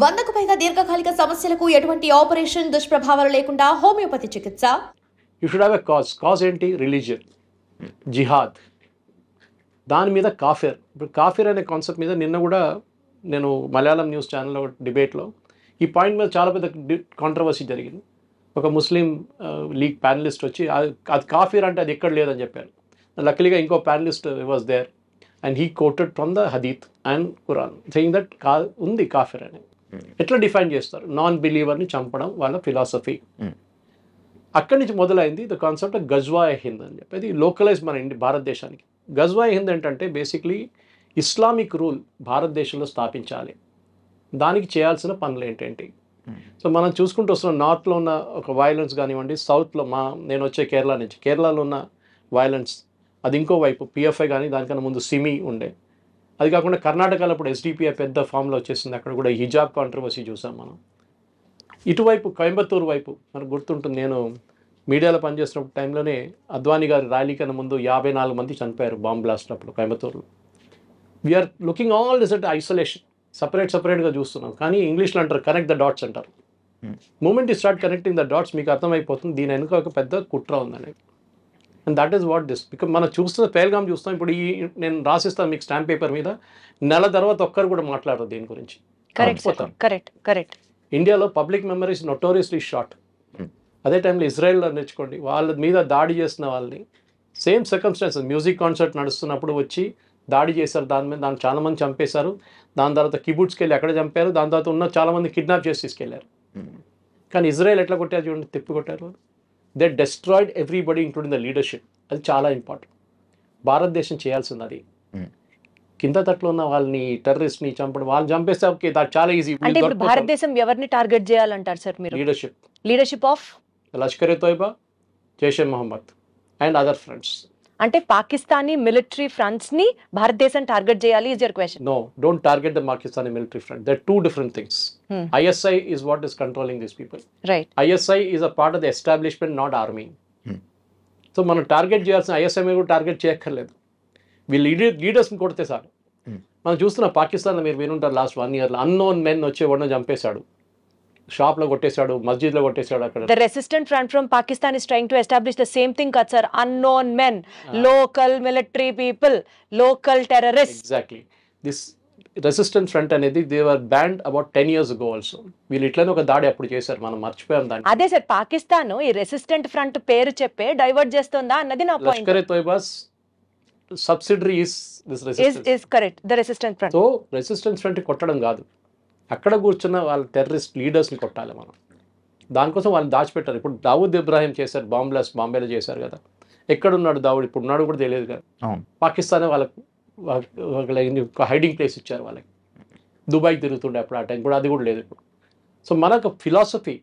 100కు పైగా దీర్ఘకాలిక సమస్యలకు ఎటువంటి ఆపరేషన్ దుష్ప్రభావాలు లేకుండా హోమియోపతి చికిత్స. You should have a cause ఏంటి? రిలీజియన్, జిహాద్, దాని మీద కాఫిర్. ఇప్పుడు కాఫిర్ అనే కాన్సెప్ట్ మీద నిన్న కూడా నేను మలయాళం న్యూస్ ఛానల్లో డిబేట్లో ఈ పాయింట్ మీద చాలా పెద్ద కాంట్రవర్సీ జరిగింది. ఒక ముస్లిం లీగ్ ప్యానలిస్ట్ వచ్చి అది కాఫిర్ అంటే అది ఎక్కడ లేదని చెప్పారు. లక్కీగా ఇంకో panelist was there and he quoted from the హదీత్ అండ్ ఖురాన్ సెయింగ్ దట్ ఉంది కాఫిర్ అని. ఎట్లా డిఫైన్ చేస్తారు? నాన్ బిలీవర్ని చంపడం వాళ్ళ ఫిలాసఫీ. అక్కడి నుంచి మొదలైంది ద కాన్సెప్ట్ ఆఫ్ గజ్వా-ఏ హింద్ అని చెప్పేది లోకలైజ్ మన భారతదేశానికి. గజ్వా-ఏ హింద్ ఏంటంటే బేసిక్లీ ఇస్లామిక్ రూల్ భారతదేశంలో స్థాపించాలి. దానికి చేయాల్సిన పనులు ఏంటేంటి? సో మనం చూసుకుంటూ వస్తున్నాం, నార్త్లో ఉన్న ఒక వైలెన్స్ కానివ్వండి, సౌత్లో నేను వచ్చే కేరళ నుంచి, కేరళలో ఉన్న వైలెన్స్ అది ఇంకో వైపు పిఎఫ్ఐ కానీ దానికన్నా ముందు సిమి ఉండే. అది కాకుండా కర్ణాటకలో ఇప్పుడు ఎస్డిపిఐ పెద్ద ఫామ్లో వచ్చేసింది. అక్కడ కూడా హిజాబ్ కాంట్రవర్సీ చూసాం మనం. ఇటువైపు కోయంబత్తూరు వైపు మనకు గుర్తుంటుంది, నేను మీడియాలో పనిచేస్తున్న టైంలోనే అద్వానీ గారి ర్యాలీ కన్నా ముందు 54 మంది చనిపోయారు బాంబ్ బ్లాస్ట్ అప్పుడు కోయంబత్తూరులో. We are looking all this at isolation, సపరేట్గా చూస్తున్నాం. కానీ ఇంగ్లీష్లో అంటారు కనెక్ట్ ద డాట్స్ అంటారు. Moment you start connecting the dots మీకు అర్థమైపోతుంది దీని వెనుక ఒక పెద్ద కుట్ర ఉందని. And that is what this. Because మనం చూస్తున్న పేల్గామ్ చూస్తాం. ఇప్పుడు నేను రాసిస్తాను మీకు స్టాంప్ పేపర్ మీద, నెల తర్వాత ఒక్కరు కూడా మాట్లాడరు దీని గురించి. కరెక్ట్. ఇండియాలో పబ్లిక్ మెమరీస్ నోటోరియస్లీ షార్ట్. అదే టైంలో ఇజ్రాయెల్లో నేర్చుకోండి, వాళ్ళ మీద దాడి చేసిన వాళ్ళని సేమ్ సర్కమ్స్టాన్సెస్, మ్యూజిక్ కాన్సర్ట్ నడుస్తున్నప్పుడు వచ్చి దాడి చేశారు దాని మీద, దాన్ని చాలామంది చంపేశారు. దాని తర్వాత కిబుట్స్కి వెళ్ళి అక్కడ చంపారు. దాని తర్వాత ఉన్న చాలామంది కిడ్నాప్ చేసి తీసుకెళ్లారు. కానీ ఇజ్రాయెల్ ఎట్లా కొట్టారు చూడండి, తిప్పి కొట్టారు. They destroyed everybody including the leadership. అది చాలా ఇంపార్టెంట్. భారతదేశం చేయాల్సింది అది. కింద తట్లో ఉన్న వాళ్ళని టెర్రరిస్ట్ని చంపడం, వాళ్ళని చంపేస్తే ఓకే, దాట్ చాలా ఈజీ. అంటే ఇప్పుడు భారతదేశం ఎవరిని టార్గెట్ చేయాలంటారు సార్ మీరు? Leadership of Lashkar-e-Taiba, Jaish-e-Mohammed and other fronts. అంటే పాకిస్తానీ మిలిటరీ ఫ్రంట్స్ ని భారతదేశం టార్గెట్ చేయాలి is your question? No, don't target the Pakistani military front. They're two different things. ISI is what is controlling these people. Right. ISI is a part of the establishment, not army. So మనం target చేయాల్సిన ISI మీద కూడా target చేయక్కర్లేదు. వీళ్ళు లీడర్స్ని కొడితే sir. మనం చూస్తున్న పాకిస్తాన్లో మీరు వినుంటారు లాస్ట్ 1 yearలో అన్నోన్ మెన్ వచ్చి ఎవరినో చంపేశాడు, షాప్లో కొట్టేశాడు, మస్జిద్లో కొట్టేశాడు. అక్కడ the resistant front from Pakistan is trying to establish the same thing sir, unknown men, local military people, local terrorists. Exactly. This resistant front అనేది they were banned about 10 years ago also. వీళ్ళు ఇట్లనే ఒక దాడి అప్పుడు చేశారు, మనం మర్చిపోయాం దాన్ని. అదే సార్, పాకిస్తాన్ ఈ రెసిస్టెంట్ ఫ్రంట్ పేరు చెప్పే డైవర్ట్ చేస్తుందా అన్నది నా point. Lashkar-e-Taiba's subsidiary is this resistance. is correct, the resistant front. So resistance front కొట్టడం కాదు, అక్కడ కూర్చున్న వాళ్ళ టెర్రరిస్ట్ లీడర్స్ని కొట్టాలి మనం. దానికోసం వాళ్ళు దాచిపెట్టారు. ఇప్పుడు దావూద్ ఇబ్రాహిం చేశారు, బాంబ్ బ్లాస్ట్ బాంబేలో చేశారు కదా. ఎక్కడున్నాడు దావూద్? ఇప్పుడు ఉన్నాడు కూడా తెలియదు కదా. పాకిస్తానే వాళ్ళకు హైడింగ్ ప్లేస్ ఇచ్చారు వాళ్ళకి. దుబాయ్కి తిరుగుతుండే అప్పుడు ఆ టైం కూడా, అది కూడా లేదు ఇప్పుడు. సో మనకు ఫిలాసఫీ,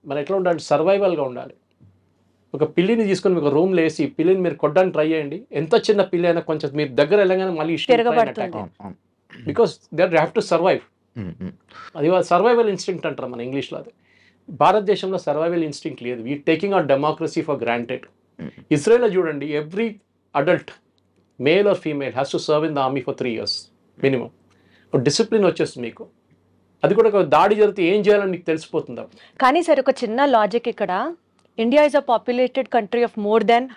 మనం ఎట్లా ఉండాలి? సర్వైవల్గా ఉండాలి. ఒక పిల్లిని తీసుకొని మీకు రూమ్లో వేసి పిల్లిని మీరు కొట్టడానికి ట్రై చేయండి, ఎంత చిన్న పిల్లి అయినా కొంచెం మీరు దగ్గర వెళ్ళగానే మళ్ళీ because they have to survive. అది సర్వైవల్ ఇన్స్టింక్ట్ అంటారు మన ఇంగ్లీష్లో. అది భారతదేశంలో సర్వైవల్ ఇన్స్టింక్ట్ లేదు. We taking our democracy for granted. ఇజ్రాయెల్లో చూడండి, every adult male or female has to serve in the army for 3 years minimum. ఒక డిసిప్లిన్ వచ్చేస్తుంది మీకు. అది కూడా ఒక దాడి జరిగితే ఏం చేయాలని మీకు తెలిసిపోతుంది. కానీ సార్ ఒక చిన్న లాజిక్ ఇక్కడ, India is a populated country of more than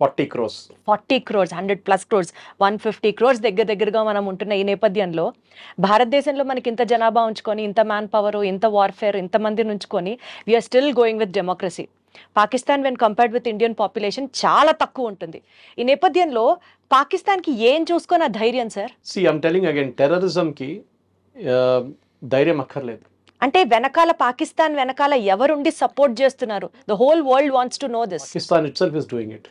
140 crores, 100+ crores, 150 crores దగ్గరగా మనం ఉంటున్న ఈ నేపథ్యంలో భారతదేశంలో మనకి ఇంత జనాభా ఉంచుకొని, ఇంత మ్యాన్ పవర్, ఇంత వార్ఫేర్, ఇంతమందిని ఉంచుకొని we're still going with democracy. Pakistan when compared with Indian population చాలా తక్కువ ఉంటుంది. ఈ నేపథ్యంలో పాకిస్తాన్కి ఏం చూసుకొని ఆ ధైర్యం sir? See, I'm telling again, టెర్రరిజంకి ధైర్యం అక్కర్లేదు. అంటే వెనకాల పాకిస్తాన్ వెనకాల ఎవరుండి సపోర్ట్ చేస్తున్నారు? The whole world wants to know this. Pakistan itself is doing it.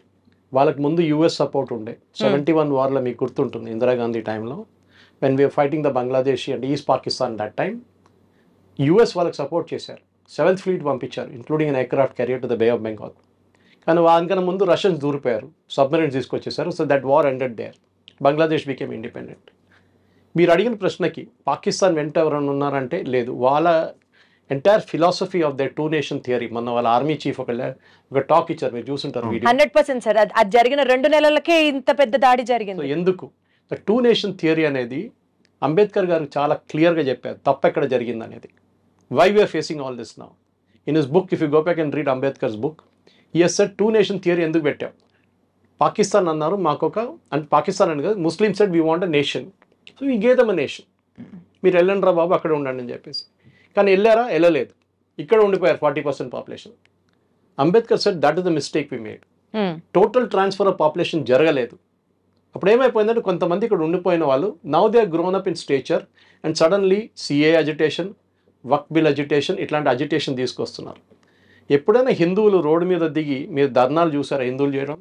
వాళ్ళకి ముందు యూఎస్ సపోర్ట్ ఉండే. 71 వార్లో మీకు గుర్తుంటుంది, ఇందిరాగాంధీ టైంలో when we are fighting the Bangladeshi and East Pakistan that time, US వాళ్ళకి సపోర్ట్ చేశారు. 7th Fleet పంపించారు, including an aircraft carrier to the bay of Bengal. కానీ దానికన్నా ముందు రష్యన్స్ దూరిపోయారు, సబ్మెరైన్స్ తీసుకొచ్చేసారు. So that war ended there. Bangladesh became independent. మీరు అడిగిన ప్రశ్నకి పాకిస్తాన్ వెంట ఎవరైనా ఉన్నారంటే లేదు. వాళ్ళ entire philosophy of the 2 nation theory, మొన్న వాళ్ళ ఆర్మీ చీఫ్ ఒక టాక్ ఇచ్చారు, మీరు చూసుంటారు వీడియో. 100% సార్, అది జరిగిన 2 నెలలకే ఇంత పెద్ద దాడి జరిగింది. ఎందుకు? ద 2 nation థియరీ అనేది అంబేద్కర్ గారు చాలా క్లియర్గా చెప్పారు తప్పు ఎక్కడ జరిగింది అనేది. Why we are facing all this now. In his book, if you go back and read Ambedkar's book, he has said 2 nation theory ఎందుకు పెట్టాం. పాకిస్తాన్ అన్నారు మాకొక, అంటే పాకిస్తాన్ అని కాదు, Muslim said we want a nation, so we gave them a nation. మీరు వెళ్ళండి రా బాబు అక్కడ ఉండండి అని చెప్పేసి. కానీ వెళ్ళారా? వెళ్ళలేదు, ఇక్కడ ఉండిపోయారు 40% population. Ambedkar said that is the mistake we made. Total transfer of population జరగలేదు. అప్పుడు ఏమైపోయిందంటే కొంతమంది ఇక్కడ ఉండిపోయిన వాళ్ళు now they are grown up in stature and suddenly CA agitation, Waqf bill agitation, ఇట్లాంటి అజిటేషన్ తీసుకొస్తున్నారు. ఎప్పుడైనా హిందువులు రోడ్డు మీద దిగి మీరు ధర్నాలు చూసారా హిందువులు చేయడం?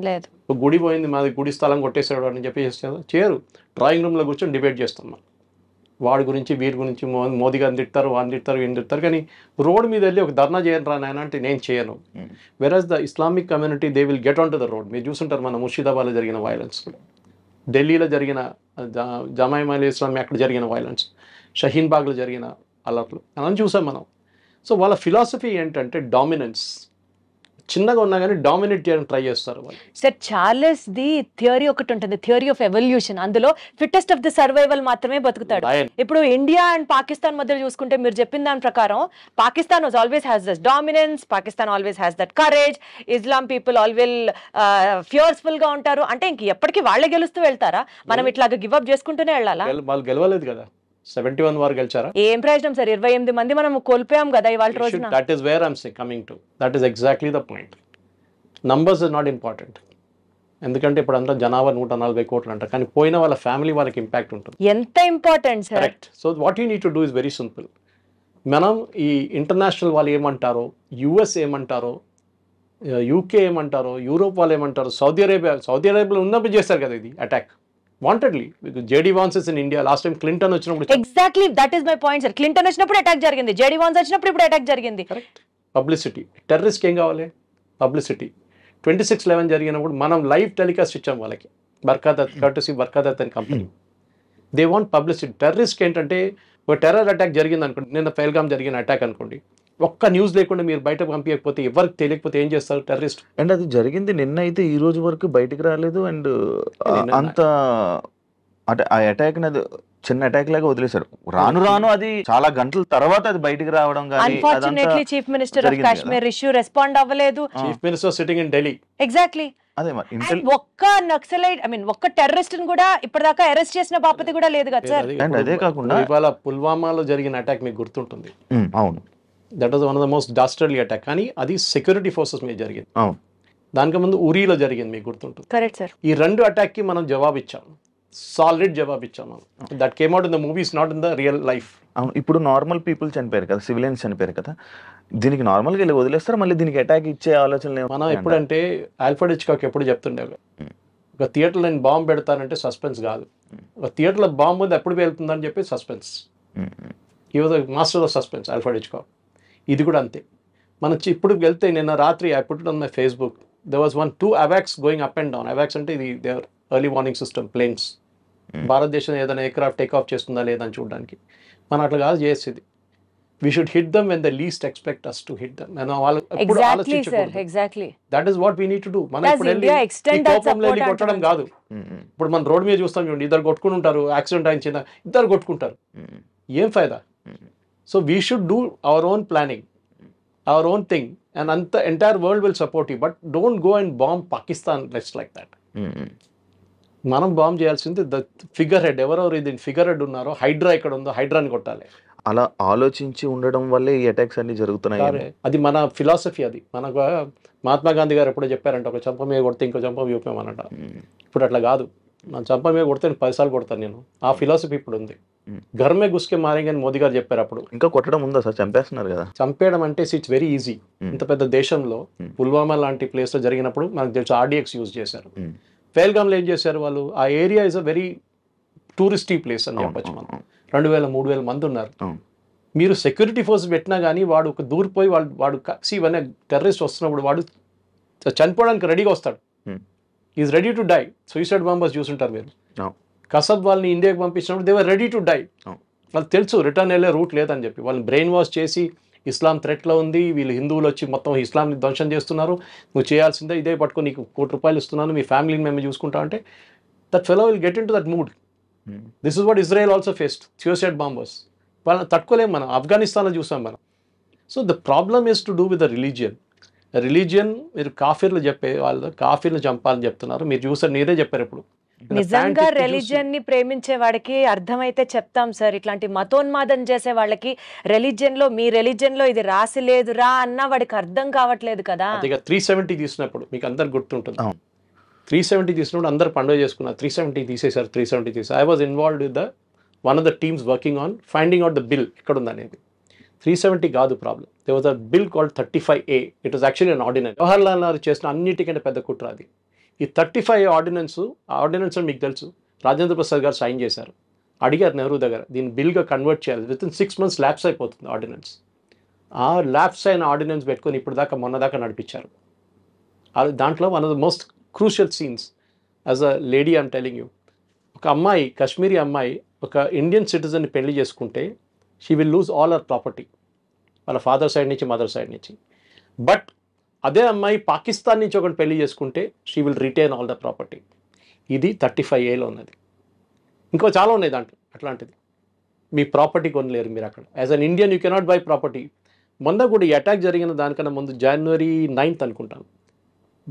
లేదు. గుడి పోయింది మాది, గుడి స్థలం కొట్టేసాడు అని చెప్పి చేయరు. డ్రాయింగ్ రూమ్లో కూర్చొని డిబేట్ చేస్తున్నాం. వాడి గురించి వీరి గురించి మోదీ గారిని తిడతారు, వాడిని తిడతారు, వీడిని తిడతారు. కానీ రోడ్ మీద వెళ్ళి ఒక ధర్నా చేయను రా నాయన అంటే నేను చేయను. వెరాజ్ the Islamic community they will get on to the road. మీరు చూసుంటారు మన ముర్షిదాబాద్లో జరిగిన వైలెన్స్, ఢిల్లీలో జరిగిన జమాయిల్ ఇస్లామీ అక్కడ జరిగిన వైలెన్స్, షహీన్ బాగ్లో జరిగిన అలర్ట్లు అని చూసాం మనం. సో వాళ్ళ ఫిలాసఫీ ఏంటంటే డామినెన్స్. చిన్నగా ఉన్నా కానీ డామినేట్ చేయడానికి ట్రై చేస్తారు వాళ్ళు. సార్ చార్లెస్ ది థియరీ ఒకటి ఉంటుంది, థియరీ ఆఫ్ ఎవల్యూషన్. అందులో ఫిట్టెస్ట్ ఆఫ్ ది సర్వైవల్ మాత్రమే బతుకుతాడు. ఇప్పుడు ఇండియా అండ్ పాకిస్తాన్ మధ్య చూసుకుంటే మీరు చెప్పిన దాని ప్రకారం Pakistan always has that dominance, Pakistan always has that courage, Islam people always fearful గా ఉంటారు. అంటే ఇంక ఎప్పటికీ వాళ్ళే గెలుస్తూ వెళ్తారా? మనం ఇట్లాగా గివ్ అప్ చేసుకుంటూనే వెళ్ళాలా? వాళ్ళు గెలవలేదు కదా, 71 వారు గెలిచారా? ఏం ప్రయోజనం సార్? 28 మంది మనం కోల్పోయాం కదా ఇవాళ రోజున. That is where I'm coming to. That is exactly the point. Numbers is not important. ఎందుకంటే ఇప్పుడు అంతా జనాభా 140 కోట్లు అంటారు, కానీ పోయిన వాళ్ళ ఫ్యామిలీ వాళ్ళకి ఇంపాక్ట్ ఉంటుంది. ఎంత important sir. Correct. So what you need to do is very simple. మనం ఈ ఇంటర్నేషనల్ వాళ్ళు ఏమంటారో, యుఎస్ ఏమంటారో, యూకే ఏమంటారో, యూరోప్ వాళ్ళు ఏమంటారో, సౌదీ అరేబియాలో ఉన్నప్పుడు చేస్తారు కదా ఇది attack wantedly. JD Vance is in India. Last time Clinton వచ్చినప్పుడు exactly that is my point sir. Clinton వచ్చినప్పుడు అటాక్ జరిగింది, జేడీ వాన్స్ వచ్చినప్పుడు ఇప్పుడు అటాక్ జరిగింది. కరెక్ట్. పబ్లిసిటీ. టెర్రరిస్ట్కి ఏం కావాలి? పబ్లిసిటీ. 26/11 జరిగినప్పుడు మనం లైవ్ టెలికాస్ట్ ఇచ్చాం వాళ్ళకి, బర్కాదత్ అని కంపెనీ. They want publicity. టెర్రరిస్ట్కి ఏంటంటే ఒక టెర్రర్ అటాక్ జరిగింది అనుకోండి, నిన్న పహల్గామ్ జరిగిన అటాక్ అనుకోండి, ఒక్క న్యూస్ లేకుండా మీరు బయటకు పంపించకపోతే, ఎవరికి తెలియకపోతే ఏం చేస్తారు టెర్రరిస్ట్? అండ్ అది జరిగింది నిన్న అయితే ఈ రోజు వరకు బయటికి రాలేదు. అండ్ అంత అంటే ఆ అటాక్ అది చిన్న అటాక్ లాగా వదిలేశారు. రాను అది చాలా గంటల తర్వాత అది బయటికి రావడం. Unfortunately chief minister of Kashmir issue respond అవ్వలేదు. Chief minister sitting in Delhi. Exactly. అదే ఒక్క నక్సలైట్ ఒక్క టెర్రరిస్ట్ ని కూడా ఇప్పటిదాకా అరెస్ట్ చేసిన బాపతి కూడా లేదు కదా సార్. అండ్ అదే కాకుండా ఇవాళ పుల్వామాలో జరిగిన అటాక్ మీకు గుర్తుంటుంది. అవును, that was one of the most dastardly attack. కానీ అది సెక్యూరిటీ ఫోర్సెస్ మీద జరిగింది. దానికి ముందు ఉరీలో జరిగింది, మీకు గుర్తుంటుంది. Correct sir. ఈ 2 అటాక్ కి మనం జవాబు ఇచ్చాం, సాలిడ్ జవాబు ఇచ్చాం మనం. That came out in the movies, not in the real life. అవును. ఇప్పుడు నార్మల్ పీపుల్ చనిపోయారు కదా, సివిలియన్స్ చనిపోయారు కదా, దీనికి నార్మల్గా వెళ్ళి వదిలేస్తారు, మళ్ళీ దీనికి అటాక్ ఇచ్చే ఆలోచన మనం ఎప్పుడంటే ఆల్ఫ్రెడ్ హిచ్కాక్ ఎప్పుడు చెప్తుండే, ఒక థియేటర్లో నేను బాంబు పెడతానంటే సస్పెన్స్ కాదు, ఒక థియేటర్లో బాంబు ఉంది ఎప్పుడు వెళ్తుందని చెప్పి సస్పెన్స్. ఈ was master of suspense Alfred Hitchcock. ఇది కూడా అంతే. మనం ఇప్పుడు వెళ్తే నిన్న రాత్రి I put it on my Facebook, there was 2 AWACS going up and down. AWACS అంటే ఇది their early warning system, planes. భారతదేశం ఏదైనా ఎయిర్క్రాఫ్ట్ టేక్ ఆఫ్ చేస్తుందా లేదని చూడడానికి. మనం అట్లా కాదు చేసేది. We should hit them when they least expect us to hit them. Exactly sir, exactly. That is what we need to do. మనం ఇప్పుడు వెళ్ళి కొట్టడం కాదు. ఇప్పుడు మనం రోడ్ మీద చూస్తాం చూడండి, ఇద్దరు కొట్టుకుని ఉంటారు, యాక్సిడెంట్ అయిన ఇద్దరు కొట్టుకుంటారు, ఏం ఫైదా? So we should do our own planning, our own thing, and the entire world will support you, but don't go and bomb Pakistan just like that. మనం బాంబ్ చేయాల్సింది ద ఫిగర్ హెడ్. ఎవరెవరు ఇది figure head ఉన్నారో, హైడ్రా ఇక్కడ ఉందో హైడ్రాని కొట్టాలి. అలా ఆలోచించి ఉండడం వల్లే ఈ అటాక్స్ అన్ని జరుగుతున్నాయి. అది మన ఫిలాసఫీ. అది మనకు మహాత్మా గాంధీ గారు ఎప్పుడో చెప్పారంట, ఒక చంప మీద కొడితే ఇంకో చంప చూపామన్నట. ఇప్పుడు అట్లా కాదు, నా చంప మీద కొడితే 10 సార్లు కొడతాను నేను. ఆ ఫిలాసఫీ ఇప్పుడు ఉంది. ఘర్మే గుస్కే మారేంగే అని మోదీ గారు చెప్పారు. అప్పుడు ఇంకా కొట్టడం ఉందా సార్? చంపేస్తున్నారు కదా. చంపేయడం అంటే ఇట్స్ వెరీ ఈజీ. ఇంత పెద్ద దేశంలో పుల్వామా లాంటి ప్లేస్లో జరిగినప్పుడు మనకు తెలుసు RDX యూజ్ చేశారు. పహల్గామ్లో ఏం చేశారు వాళ్ళు? ఆ area is a very touristy place అని చెప్పచ్చు. మనం 2000-3000 మంది ఉన్నారు. మీరు సెక్యూరిటీ ఫోర్స్ పెట్టినా కానీ వాడు ఒక దూరిపోయి వాడు ఇవన్నీ టెర్రరిస్ట్ వస్తున్నప్పుడు వాడు చనిపోవడానికి రెడీగా వస్తాడు. Is ready to die. Suicide bombers చూసుంటారు మీరు. కసబ్ వాళ్ళని ఇండియాకి పంపించినప్పుడు they were ready to die. వాళ్ళకి తెలుసు రిటర్న్ వెళ్ళే రూట్ లేదని చెప్పి. వాళ్ళని బ్రెయిన్ వాష్ చేసి ఇస్లాం థ్రెట్లో ఉంది, వీళ్ళు హిందువులు వచ్చి మొత్తం ఇస్లాంని ధ్వంసం చేస్తున్నారు, నువ్వు చేయాల్సిందే ఇదే పట్టుకొని నీకు ₹1 కోటి ఇస్తున్నాను, మీ ఫ్యామిలీని మేము చూసుకుంటా అంటే that fellow will get in to that mood. This is what Israel also faced, suicide bombers. వాళ్ళని తట్టుకోలేము మనం, ఆఫ్ఘనిస్తాన్లో చూసాం మనం. So the problem is to do with the religion. మీరు కాఫీర్లు చెప్పే వాళ్ళు కాఫీర్లు చంపాలని చెప్తున్నారు. మీరు చూసారు, మీరే చెప్పారు ఇప్పుడు. నిజంగా రిలీజియన్ ని ప్రేమించే వాడికి అర్థమైతే చెప్తాం సార్. ఇట్లాంటి మతోన్మాదం చేసే వాళ్ళకి రిలీజియన్ లో, మీ రిలీజియన్ లో ఇది రాసి లేదురా అన్న వాడికి అర్థం కావట్లేదు కదా. అదిగా 370 తీసినప్పుడు మీకు అందరు గుర్తుంటుంది. 370 తీసినప్పుడు అందరు పండుగ చేసుకున్నారు. 370 తీసేశారు. 370 తీసారు. I was involved with one of the teams working on finding out the bill ఎక్కడ ఉందనేది. 370 కాదు problem. They was a bill called 35A. It was actually an ordinance. Jawaharlal Nehru చేసిన అన్నిటికంటే పెద్ద కుట్ర అది. ఈ 35A ఆర్డినెన్స్ మీకు తెలుసు, రాజేంద్ర ప్రసాద్ గారు సైన్ చేశారు. అడిగారు నెహ్రూ దగ్గర, దీన్ని బిల్గా కన్వర్ట్ చేయాలి, విత్ ఇన్ 6 months ల్యాప్స్ అయిపోతుంది ఆర్డినెన్స్. ఆ ల్యాప్స్ అయిన ఆర్డినెన్స్ పెట్టుకొని ఇప్పుడు దాకా మొన్న దాకా నడిపించారు. దాంట్లో one of the most crucial scenes as a lady I'm telling you, ఒక అమ్మాయి, కాశ్మీరీ అమ్మాయి ఒక ఇండియన్ సిటిజన్ని పెళ్లి చేసుకుంటే she will lose all our property, వాళ్ళ ఫాదర్ సైడ్ నుంచి మదర్ సైడ్ నుంచి. బట్ అదే అమ్మాయి పాకిస్తాన్ నుంచి ఒకటి పెళ్లి చేసుకుంటే she will retain all the property. ఇది 35Aలో ఉన్నది. ఇంకో చాలా ఉన్నాయి దాంట్లో అట్లాంటిది. మీ ప్రాపర్టీ కొనలేరు మీరు అక్కడ. As an Indian you cannot by property. మొన్న కూడా ఈ అటాక్ జరిగిన దానికన్నా ముందు January 9th అనుకుంటాను,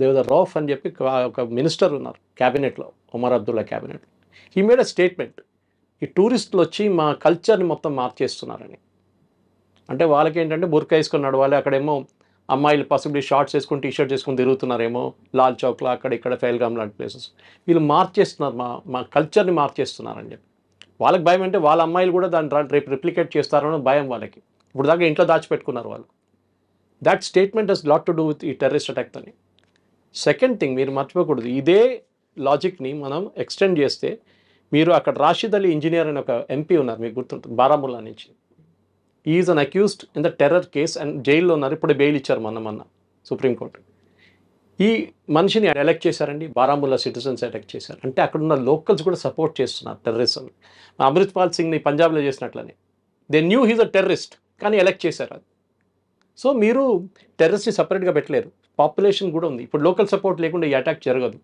దేవద రౌఫ్ అని చెప్పి ఒక మినిస్టర్ ఉన్నారు క్యాబినెట్లో, Omar Abdullah cabinet. He made a statement, ఈ టూరిస్టులు వచ్చి మా కల్చర్ని మొత్తం మార్చేస్తున్నారని. అంటే వాళ్ళకి ఏంటంటే బుర్కా వేసుకొని నడవాలి, అక్కడేమో అమ్మాయిలు పాసిబిలీ షార్ట్స్ వేసుకొని టీషర్ట్స్ వేసుకొని తిరుగుతున్నారేమో లాల్ చౌక్లో అక్కడ ఇక్కడ ఫెయిల్గామ్ లాంటి ప్లేసెస్. వీళ్ళు మార్చేస్తున్నారు, మా కల్చర్ని మార్చేస్తున్నారని చెప్పి. వాళ్ళకి భయం అంటే వాళ్ళ అమ్మాయిలు కూడా దాన్ని రేపు రిప్లికేట్ చేస్తారని భయం వాళ్ళకి. ఇప్పుడు దాకా ఇంట్లో దాచిపెట్టుకున్నారు వాళ్ళు. That statement has lot to do with ఈ టెర్రరిస్ట్ అటాక్ అని. సెకండ్ థింగ్ మీరు మర్చిపోకూడదు, ఇదే లాజిక్ని మనం ఎక్స్టెండ్ చేస్తే, మీరు అక్కడ రాషిద్ అలీ ఇంజనీర్ అని ఒక ఎంపీ ఉన్నారు, మీకు గుర్తుంటుంది, బారాముల్లా నుంచి. Is an accused in the terror case and జైల్లో ఉన్నారు. ఇప్పుడే బెయిల్ ఇచ్చారు మొన్న సుప్రీంకోర్టు. ఈ మనిషిని ఎలెక్ట్ చేశారండి, బారాముల్లా సిటిజన్స్ ఎలెక్ట్ చేశారు. అంటే అక్కడ ఉన్న లోకల్స్ కూడా సపోర్ట్ చేస్తున్నారు టెర్రరిజం. అమృత్పాల్ సింగ్ని పంజాబ్లో చేసినట్లని. They knew he's a terrorist, కానీ ఎలెక్ట్ చేశారు అది. సో మీరు టెర్రరిస్ట్ని సపరేట్గా పెట్టలేరు, పాపులేషన్ కూడా ఉంది. ఇప్పుడు లోకల్ సపోర్ట్ లేకుండా ఈ అటాక్ జరగదు.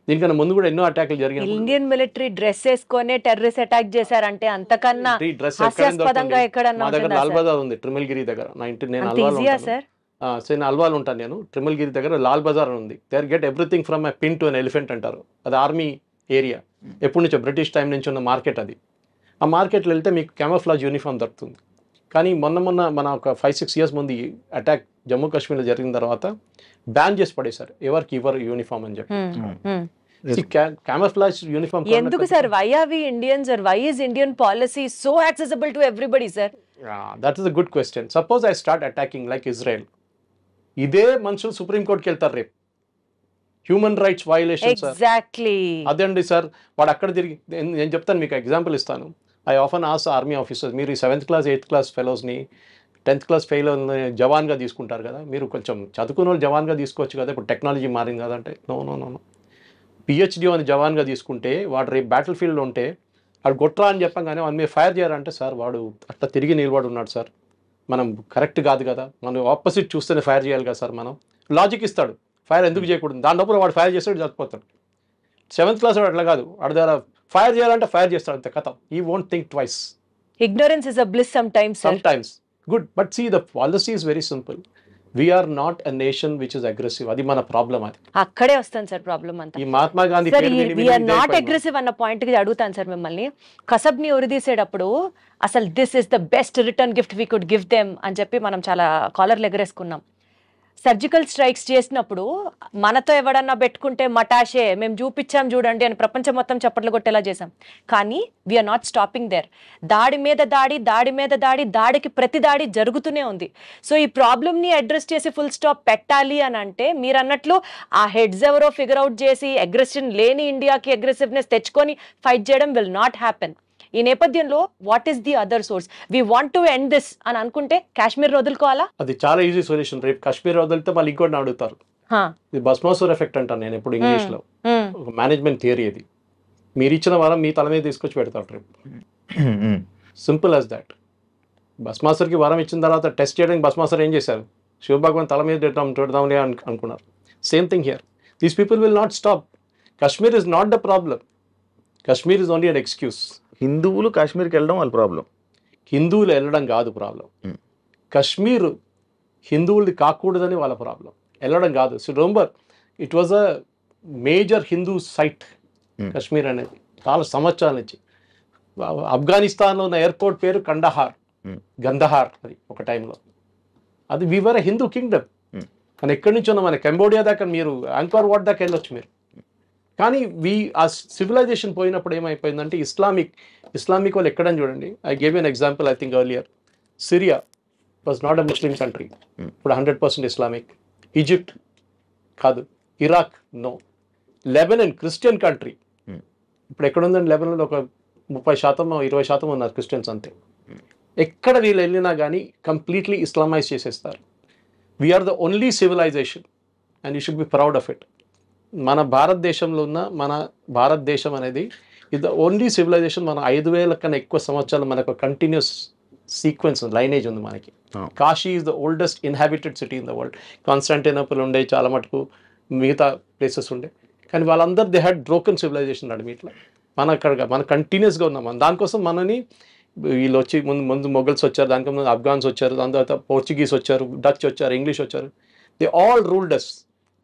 దీనికన్నా ముందు కూడా ఎన్నో అటాక్లు జరిగాయి. ఇండియన్ మిలిటరీ డ్రెస్ వేసుకొని టెర్రరిస్ట్ అటాక్ చేశారంటే అంతకన్నా హాస్యాస్పదంగా ఎక్కడన్నా మా దగ్గర లాల్ బజార్ ఉంది, ట్రిమల్గిరి దగ్గర. నేను అల్వాల్ ఉంటాను, నేను ట్రిమల్గిరి దగ్గర లాల్ బజార్ ఉంది. There get everything from a pin to an elephant అంటారు. అది ఆర్మీ ఏరియా, ఎప్పటి నుంచో బ్రిటిష్ టైం నుంచి ఉన్న మార్కెట్ అది. ఆ మార్కెట్లో వెళ్తే మీకు క్యామోఫ్లాజ్ యూనిఫామ్ దొరుకుతుంది. కానీ మొన్న మన ఒక 5-6 years ముందు ఈ అటాక్ జమ్మూ కాశ్మీర్లో జరిగిన తర్వాత బ్యాన్ చేసి పడేశారు, ఎవరికి ఇవ్వరు యూనిఫామ్ అని చెప్పి. క్యామోఫ్లాజ్ యూనిఫామ్ ఎందుకు sir? Why are we Indians or why is Indian policy so accessible to everybody sir? That is a good question. Suppose I start attacking like Israel, ఇదే మనుషులు సుప్రీంకోర్టుకి వెళ్తారు రేపు. Human rights violation sir. Exactly అదండి sir. వాడు అక్కడ తిరిగి, నేను చెప్తాను మీకు ఎగ్జాంపుల్ ఇస్తాను. I often as army officers, మీరు ఈ 7th class 8th class ఫెలోస్ని 10th class ఫెయిల్ జవాన్గా తీసుకుంటారు కదా, మీరు కొంచెం చదువుకున్న వాళ్ళు జవాన్గా తీసుకోవచ్చు కదా, ఇప్పుడు టెక్నాలజీ మారింది కదంటే. నో PhD అని జవాన్గా తీసుకుంటే వాడు రేపు బ్యాటిల్ ఫీల్డ్లో ఉంటే వాడు గొట్రా అని చెప్పగానే వాడు మీరు ఫైర్ చేయాలంటే, సార్ వాడు అట్లా తిరిగి నిలబడి ఉన్నాడు సార్, మనం కరెక్ట్ కాదు కదా, మనం ఆపోజిట్ చూస్తేనే ఫైర్ చేయాలి కదా సార్. మనం లాజిక్ ఇస్తాడు, ఫైర్ ఎందుకు చేయకూడదు, దాని లోపల వాడు ఫైర్ చేస్తాడు, చచ్చిపోతాడు. 7th class వాడు అట్లా కాదు, వాడి దగ్గర ఫైర్ చేయాలంటే ఫైర్ చేస్తాడు, అంతే కథ. ఈ won't think twice. Ignorance is a bliss sometimes, sir. Sometimes. Good. But see, the policy is very simple. We are not a nation which is aggressive. అది మన ప్రాబ్లం. అది అక్కడే వస్తాను సార్ ప్రాబ్లం అంతా. ఈ Mahatma Gandhi we are not aggressive అన్న point కి అడుగుతాను సార్ మిమ్మల్ని. కసబ్ని ఉరిదీసేటప్పుడు అసలు this is the best return gift we could give them అని చెప్పి మనం చాలా కాలర్లు ఎగరేసుకున్నాం. సర్జికల్ స్ట్రైక్స్ చేసినప్పుడు మనతో ఎవడన్నా పెట్టుకుంటే మటాషే, మేము చూపించాం చూడండి అని ప్రపంచం మొత్తం చప్పట్లు కొట్టేలా చేసాం. కానీ వీఆర్ నాట్ స్టాపింగ్ దేర్. దాడి మీద దాడి, దాడి మీద దాడి, దాడికి ప్రతి దాడి జరుగుతూనే ఉంది. సో ఈ ప్రాబ్లమ్ని అడ్రస్ చేసి ఫుల్ స్టాప్ పెట్టాలి అని అంటే మీరు అన్నట్లు ఆ హెడ్స్ ఎవరో ఫిగర్ అవుట్ చేసి అగ్రెషన్ లేని ఇండియాకి అగ్రెసివ్నెస్ తెచ్చుకొని ఫైట్ చేయడం విల్ నాట్ హ్యాపెన్. ఈ నేపథ్యంలో what is the other source? We want to end this అని అనుకుంటే కాశ్మీర్ వదులుకోవాలా? అది చాలా ఈజీ సొల్యూషన్. రేపు కాశ్మీర్ వదిలితే మళ్ళీ ఇంకోటి అడుగుతారు. ఇది భస్మాసుర్ ఎఫెక్ట్ అంటాను నేను ఎప్పుడు ఇంగ్లీష్లో, ఒక మేనేజ్మెంట్ థియరీ. అది మీరు ఇచ్చిన వారం మీ తల మీద తీసుకొచ్చి పెడతారు రేపు. Simple as that. భస్మాసుర్కి వరం ఇచ్చిన తర్వాత టెస్ట్ చేయడానికి భస్మాసుర్ ఏం చేశారు? శివభగవాన్ తల మీద పెడదాంలే అనుకున్నారు. Same thing here. These people will not stop. Kashmir is not the problem. Kashmir is only an excuse. హిందువులు కాశ్మీర్కి వెళ్ళడం వాళ్ళ ప్రాబ్లం. హిందువులు వెళ్ళడం కాదు ప్రాబ్లం. కశ్మీర్ హిందువులది కాకూడదని వాళ్ళ ప్రాబ్లం, వెళ్ళడం కాదు. So remember it was a major Hindu site Kashmir అనేది చాలా సంవత్సరాల నుంచి. ఆఫ్ఘనిస్తాన్లో ఉన్న ఎయిర్పోర్ట్ పేరు గందహార్ అది ఒక టైంలో. అది వీవర్ ఎ హిందూ కింగ్డమ్. కానీ ఎక్కడి నుంచి ఉన్న మన కంబోడియా దాకా మీరు యాంకార్ వాట్ దాకా వెళ్ళొచ్చు మీరు. కానీ ఆ సివిలైజేషన్ పోయినప్పుడు ఏమైపోయిందంటే ఇస్లామిక్ వాళ్ళు ఎక్కడని చూడండి. I gave an example I think earlier. Syria was not a Muslim country, ఇప్పుడు 100% ఇస్లామిక్. ఈజిప్ట్ కాదు, Iraq no. Lebanon Christian country, ఇప్పుడు ఎక్కడుందండి లెబనన్లో ఒక 30% 20% ఉన్నారు క్రిస్టియన్స్ అంతే. ఎక్కడ వీళ్ళు వెళ్ళినా కానీ కంప్లీట్లీ ఇస్లామైజ్ చేసేస్తారు. We're the only civilisation and you should be proud of it. మన భారతదేశంలో ఉన్న భారతదేశం అనేది ఇది ద ఓన్లీ సివిలైజేషన్. మన 5,000 కన్నా ఎక్కువ సంవత్సరాలు మనకు కంటిన్యూస్ సీక్వెన్స్ లైనేజ్ ఉంది మనకి. Kashi is the oldest inhabited city in the world. Constantinople ఉండే, చాలా మటుకు మిగతా ప్లేసెస్ ఉండే, కానీ వాళ్ళందరూ దే హ్యాడ్ బ్రోకెన్ సివిలైజేషన్ అడవిట్లో. మన కంటిన్యూస్గా ఉన్నాం. దానికోసం మనని వీళ్ళు వచ్చి ముందు మొఘల్స్ వచ్చారు, దానికి ముందు ఆఫ్ఘాన్స్ వచ్చారు, దాని తర్వాత పోర్చుగీస్ వచ్చారు, డచ్ వచ్చారు, ఇంగ్లీష్ వచ్చారు. They all ruled us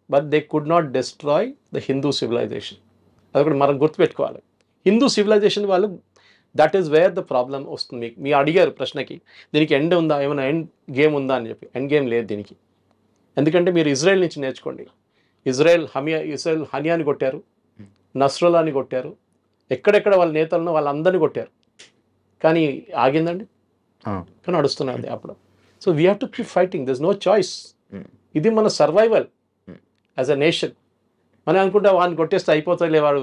but they could not destroy the Hindu civilisation. అది కూడా మనం గుర్తుపెట్టుకోవాలి. హిందూ సివిలైజేషన్ వాళ్ళు that is where the problem వస్తుంది. మీ అడిగారు ప్రశ్నకి దీనికి ఎండ్ ఉందా, ఏమైనా ఎండ్ గేమ్ ఉందా అని చెప్పి. ఎండ్ గేమ్ లేదు దీనికి. ఎందుకంటే మీరు ఇజ్రాయెల్ నుంచి నేర్చుకోండి. ఇజ్రాయెల్ హనియాని కొట్టారు, నస్రుల్లాని కొట్టారు, ఎక్కడెక్కడ వాళ్ళ నేతలను వాళ్ళందరినీ కొట్టారు, కానీ ఆగిందండి, కానీ నడుస్తున్నది అప్పుడు. So we have to keep fighting, this no choice. ఇది మన సర్వైవల్ యాజ్ అ నేషన్. మనం అనుకుంటా వాడిని కొట్టేస్తే అయిపోతాయిలే, వాడు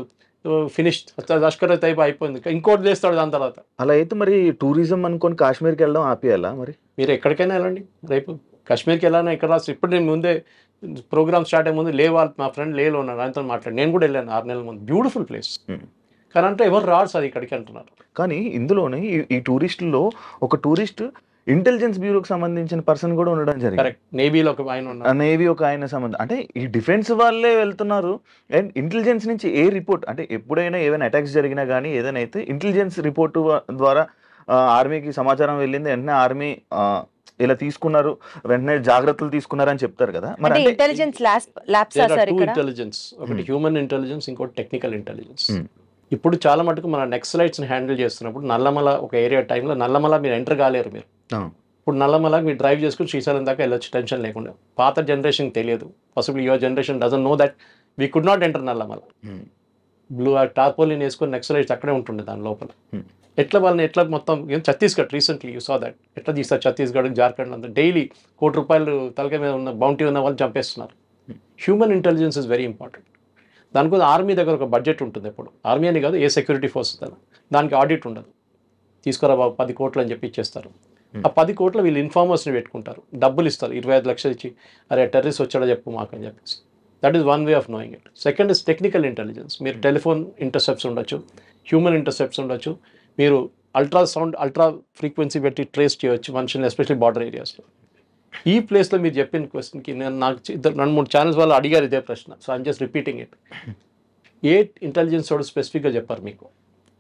ఫినిష్డ్, లష్కర్ అయితే అయిపోయింది, ఇంకోటి చేస్తాడు దాని తర్వాత. అలా అయితే మరి టూరిజం అనుకొని కాశ్మీర్కి వెళ్ళడం ఆపేయాలా? మరి మీరు ఎక్కడికైనా వెళ్ళండి, రేపు కాశ్మీర్కి వెళ్ళాను ఇక్కడ రాసి. ఇప్పుడు నేను ముందే ప్రోగ్రామ్ స్టార్ట్ అయ్యే ముందు మా ఫ్రెండ్ లేలో ఉన్నాడు, ఆయనతో మాట్లాడి. నేను కూడా వెళ్ళాను 6 నెలల ముందు. బ్యూటిఫుల్ ప్లేస్, కానీ అంటే ఎవరు రాడు సార్ ఇక్కడికి అంటున్నారు. కానీ ఇందులోనే ఈ టూరిస్టుల్లో ఒక టూరిస్ట్ ఇంటెలిజెన్స్ బ్యూరోకి సంబంధించిన పర్సన్ కూడా ఉండడం జరిగింది. కరెక్ట్, నేవీలో ఒక ఆయన ఉన్నారు. నేవీ ఒక ఆయన సంబంధం, అంటే ఈ డిఫెన్స్ వాళ్ళే వెళ్తున్నారు. అండ్ ఇంటెలిజెన్స్ నుంచి ఏ రిపోర్ట్, అంటే ఎప్పుడైనా ఏదైనా అటాక్స్ జరిగినా కానీ ఏదైనా అయితే ఇంటెలిజెన్స్ రిపోర్ట్ ద్వారా ఆర్మీకి సమాచారం వెళ్ళింది, వెంటనే ఆర్మీ ఇలా తీసుకున్నారు, వెంటనే జాగ్రత్తలు తీసుకున్నారు అని చెప్తారు కదా. మరి ఇంటెలిజెన్స్ ఇంటెలిజెన్స్ ఒకటి హ్యూమన్ ఇంటెలిజెన్స్, ఇంకోటి టెక్నికల్ ఇంటెలిజెన్స్. ఇప్పుడు చాలా మటుకు మన నెక్సలైట్స్ని హ్యాండిల్ చేస్తున్నప్పుడు నల్లమల ఒక ఏరియా టైంలో నల్లమల మీరు ఎంటర్ కాలేరు. మీరు ఇప్పుడు నల్లమల మీరు డ్రైవ్ చేసుకుని శ్రీశైలం దాకా వెళ్ళొచ్చు టెన్షన్ లేకుండా. పాత జనరేషన్ తెలియదు, possible your generation doesn't know that we could not enter Nallamala. Blue tarpaulin వేసుకుని నెక్సలైట్స్ అక్కడే ఉంటుండే దాని లోపల. ఎట్లా మొత్తం Chhattisgarh recently you saw that ఎట్లా తీస్తారు ఛత్తీస్గఢ్, జార్ఖండ్ అంతా డైలీ ₹1 తలకాయ మీద ఉన్న బౌంటీ ఉన్న వాళ్ళు చంపేస్తున్నారు. Human intelligence is very important. దానికోసం ఆర్మీ దగ్గర ఒక బడ్జెట్ ఉంటుంది. ఎప్పుడు ఆర్మీ అని కాదు, ఏ సెక్యూరిటీ ఫోర్స్ దానికి ఆడిట్ ఉండదు. తీసుకురా బాబు 10 కోట్లు అని చెప్పి ఇచ్చేస్తారు. ఆ 10 కోట్లు వీళ్ళు ఇన్ఫార్మర్స్ని పెట్టుకుంటారు, డబ్బులు ఇస్తారు, 25 లక్షలు ఇచ్చి అరే టెర్రరిస్ట్ వచ్చాడో చెప్పు మాకు అని చెప్పేసి. That is one way of knowing it. Second is technical intelligence. మీరు టెలిఫోన్ ఇంటర్సెప్ట్స్ ఉండొచ్చు, హ్యూమన్ ఇంటర్సెప్ట్స్ ఉండొచ్చు, మీరు అల్ట్రా ఫ్రీక్వెన్సీ పెట్టి ట్రేస్ చేయవచ్చు మనుషుల్ని, ఎస్పెషల్లీ బార్డర్ ఏరియాస్లో. ఈ ప్లేస్లో మీరు చెప్పిన క్వశ్చన్కి నాకు 2-3 ఛానల్స్ వాళ్ళు అడిగారు ఇదే ప్రశ్న. So I'm just repeating it. A intelligence వాడు స్పెసిఫిక్గా చెప్పారు మీకు,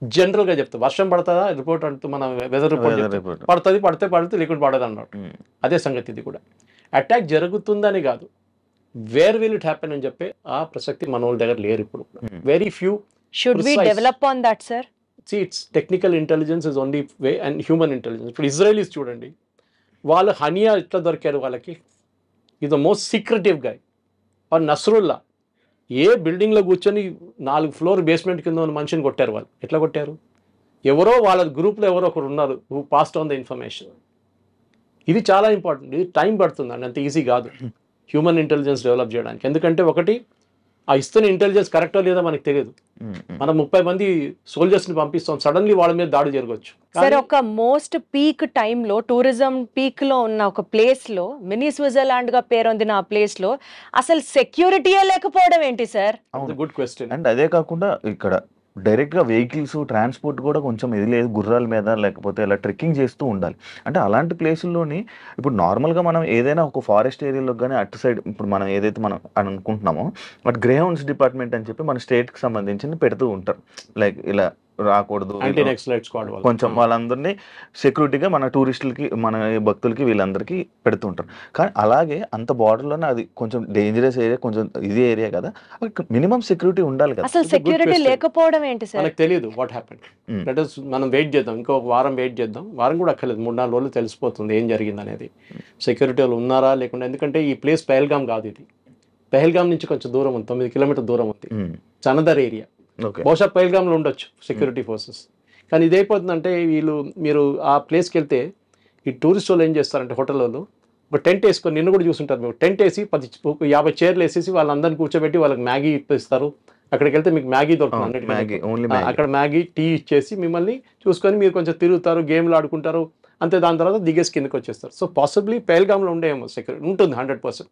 జనరల్గా చెప్తారు. వర్షం పడుతుందా రిపోర్ట్ అంటూ మన వెదర్ రిపోర్ట్ పడితే లేకుండా పడదు అన్నాడు. అదే సంగతి ఇది కూడా. అటాక్ జరుగుతుందని కాదు, వేర్ విల్ ఇట్ హ్యాపెన్ అని చెప్పే ఆ ప్రసక్తి మన వాళ్ళ దగ్గర లేరు ఇప్పుడు. Very few. Should we develop on that sir? See, it's technical intelligence is only way and human intelligence. ఇప్పుడు ఇజ్రాయలీస్ చూడండి, వాళ్ళు హనియా ఎట్లా దొరికారు వాళ్ళకి, is the most secretive guy. Or Nasrallah ఏ బిల్డింగ్లో కూర్చొని 4 ఫ్లోర్ బేస్మెంట్ కింద ఉన్న మనిషిని కొట్టారు. వాళ్ళు ఎట్లా కొట్టారు? ఎవరో వాళ్ళ గ్రూప్లో ఎవరో ఒకరు ఉన్నారు who passed on the information. ఇది చాలా ఇంపార్టెంట్. ఇది టైం పడుతుందండి, అంత ఈజీ కాదు హ్యూమన్ ఇంటెలిజెన్స్ డెవలప్ చేయడానికి. ఎందుకంటే ఒకటి, ఆ ఇస్తున్న ఇంటెలిజెన్స్ కరెక్టో లేదో మనకు తెలియదు. మనం 30 మంది సోల్జర్స్ని పంపిస్తాం, సడన్లీ వాళ్ళ మీద దాడి జరగవచ్చు. సార్, ఒక మోస్ట్ పీక్ టైంలో టూరిజం పీక్లో ఉన్న ఒక ప్లేస్లో, మినీ స్విట్జర్లాండ్గా పేరొందిన ఆ ప్లేస్లో అసలు సెక్యూరిటీయే లేకపోవడం ఏంటి సార్? Good question. అండ్ అదే కాకుండా ఇక్కడ డైరెక్ట్గా వెహికల్స్ ట్రాన్స్పోర్ట్ కూడా కొంచెం ఇది లేదు, గుర్రాల మీద లేకపోతే ఇలా ట్రెక్కింగ్ చేస్తూ ఉండాలి. అంటే అలాంటి ప్లేసుల్లోని ఇప్పుడు నార్మల్గా మనం ఏదైనా ఒక ఫారెస్ట్ ఏరియాలో కానీ అటు సైడ్ ఇప్పుడు మనం ఏదైతే మనం అనుకుంటున్నామో బట్ గ్రే హౌండ్స్ డిపార్ట్మెంట్ అని చెప్పి మన స్టేట్కి సంబంధించి పెడుతూ ఉంటారు. లైక్ ఇలా రాకూడదు యాంటీ నక్సలైట్ స్క్వాడ్ కొంచెం వాళ్ళందరినీ సెక్యూరిటీగా మన టూరిస్టులకి మన భక్తులకి వీళ్ళందరికీ పెడుతుంటారు. కానీ అలాగే అంత బార్డర్లోనే అది కొంచెం డేంజరస్ ఏరియా, కొంచెం ఇది ఏరియా కదా, మినిమం సెక్యూరిటీ ఉండాలి కదా. అసలు సెక్యూరిటీ లేకపోవడం ఏంటి సార్? మనకు తెలియదు వాట్ హ్యాపెండ్. దట్ ఇస్ మనం వెయిట్ చేద్దాం, ఇంకో వారం వెయిట్ చేద్దాం. వారం కూడా అక్కర్లేదు, 3-4 రోజులు తెలిసిపోతుంది ఏం జరిగింది అనేది. సెక్యూరిటీ వాళ్ళు ఉన్నారా లేకుండా, ఎందుకంటే ఈ ప్లేస్ పెహల్గాం కాదు, ఇది పెహల్గాం నుంచి కొంచెం దూరం ఉంది, 9 కిలోమీటర్ దూరం ఉంది. చనదర్ ఏరియా, బహుశా పెహల్గాంలో ఉండొచ్చు సెక్యూరిటీ ఫోర్సెస్. కానీ ఇదైపోతుందంటే మీరు ఆ ప్లేస్కి వెళ్తే ఈ టూరిస్ట్ వాళ్ళు ఏం చేస్తారంటే హోటల్ వాళ్ళు ఒక టెంట్ వేసుకొని, నిన్ను కూడా చూసుంటారు మీరు, టెంట్ వేసి 50 చైర్లు వేసేసి వాళ్ళందరినీ కూర్చోబెట్టి వాళ్ళకి మ్యాగీ ఇప్పిస్తారు. అక్కడికి వెళ్తే మీకు మ్యాగీ దొరుకుతుంది, అక్కడ మ్యాగీ టీ ఇచ్చేసి మిమ్మల్ని చూసుకొని మీరు కొంచెం తిరుగుతారు, గేమ్లు ఆడుకుంటారు, అంతే. దాని తర్వాత దిగేసి కిందకి వచ్చేస్తారు. సో పాసిబ్లీ పెహల్గాంలో ఉండేమో సెక్యూరిటీ ఉంటుంది 100%.